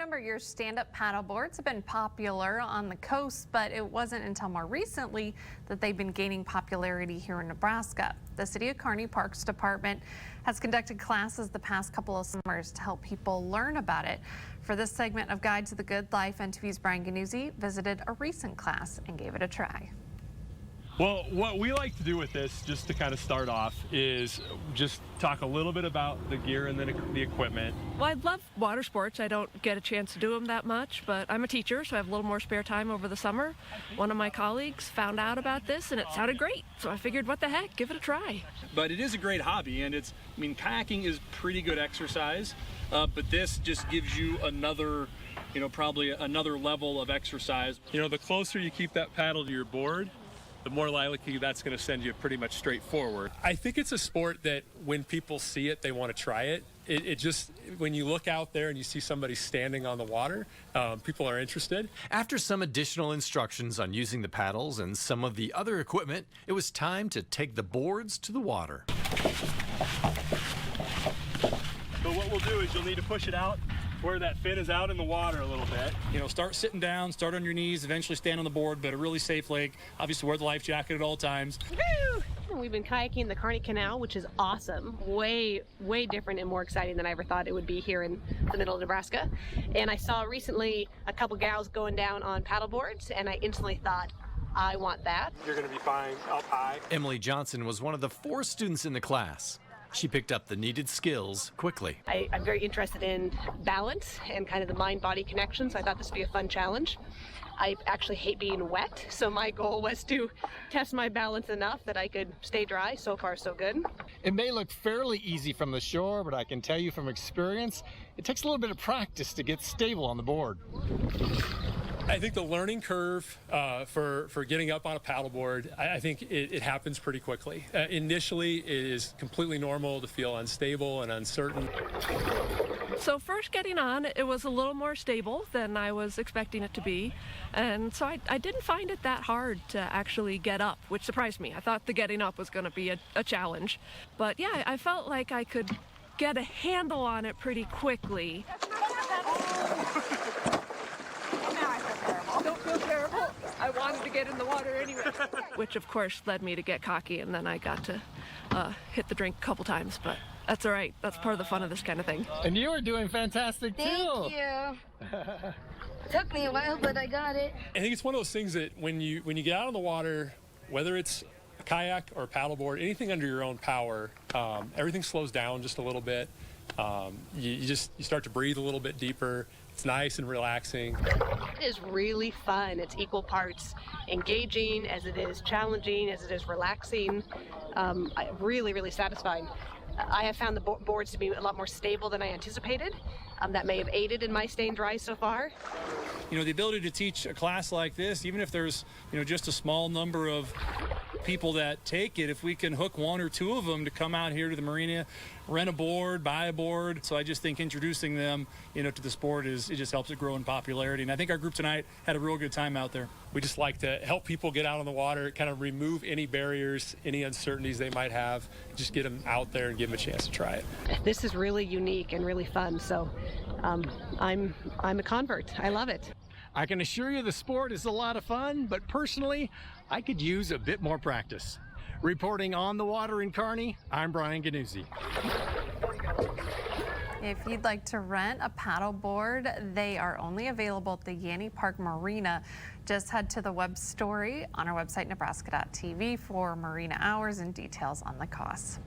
number of years, stand-up paddle boards have been popular on the coast, but it wasn't until more recently that they've been gaining popularity here in Nebraska. The City of Kearney Parks Department has conducted classes the past couple of summers to help people learn about it. For this segment of Guide to the Good Life, NTV's Gnuse visited a recent class and gave it a try. Well, what we like to do with this, just to kind of start off, is just talk a little bit about the gear and then the equipment. Well, I love water sports. I don't get a chance to do them that much, but I'm a teacher, so I have a little more spare time over the summer. One of my colleagues found out about this, and it sounded great, so I figured, what the heck, give it a try. But it is a great hobby, and kayaking is pretty good exercise, but this just gives you another, probably another level of exercise. The closer you keep that paddle to your board, the more likely that's going to send you pretty much straight forward. I think it's a sport that when people see it, they want to try it. It just, when you look out there and you see somebody standing on the water, people are interested. After some additional instructions on using the paddles and some of the other equipment, it was time to take the boards to the water. So what we'll do is you'll need to push it out where that fin is out in the water a little bit. Start sitting down, start on your knees, eventually stand on the board, but a really safe leg. Obviously wear the life jacket at all times. Woo! We've been kayaking the Kearney Canal, which is awesome. Way different and more exciting than I ever thought it would be here in the middle of Nebraska. And I saw recently a couple gals going down on paddle boards, and I instantly thought, I want that. You're gonna be fine up high. Emily Johnson was one of the 4 students in the class. She picked up the needed skills quickly. I'm very interested in balance and kind of the mind-body connection, so I thought this would be a fun challenge. I actually hate being wet, so my goal was to test my balance enough that I could stay dry. So far, so good. It may look fairly easy from the shore, but I can tell you from experience, it takes a little bit of practice to get stable on the board. I think the learning curve for getting up on a paddleboard, I think it happens pretty quickly. Initially, it is completely normal to feel unstable and uncertain. So first getting on, it was a little more stable than I was expecting it to be. And so I didn't find it that hard to actually get up, which surprised me. I thought the getting up was going to be a challenge. But yeah, I felt like I could get a handle on it pretty quickly. Don't feel terrible. I wanted to get in the water anyway. Which of course led me to get cocky, and then I got to hit the drink a couple times, but that's all right. That's part of the fun of this kind of thing. And you are doing fantastic too. Thank you. Took me a while, but I got it. I think it's one of those things that when you get out on the water, whether it's a kayak or a paddleboard, anything under your own power, everything slows down just a little bit. You start to breathe a little bit deeper. It's nice and relaxing. It is really fun. It's equal parts engaging as it is challenging, as it is relaxing. Really satisfying. I have found the boards to be a lot more stable than I anticipated. That may have aided in my staying dry so far. The ability to teach a class like this, even if there's, just a small number of people that take it, if we can hook 1 or 2 of them to come out here to the marina, rent a board, buy a board. So I just think introducing them, to the sport it just helps it grow in popularity. And I think our group tonight had a real good time out there. We just like to help people get out on the water, kind of remove any barriers, any uncertainties they might have, just get them out there and give them a chance to try it. This is really unique and really fun. So I'm a convert. I love it. I can assure you the sport is a lot of fun, but personally, I could use a bit more practice. Reporting on the water in Kearney, I'm Gnuse. If you'd like to rent a paddle board, they are only available at the Kearney Park Marina. Just head to the web story on our website, nebraska.tv, for marina hours and details on the costs.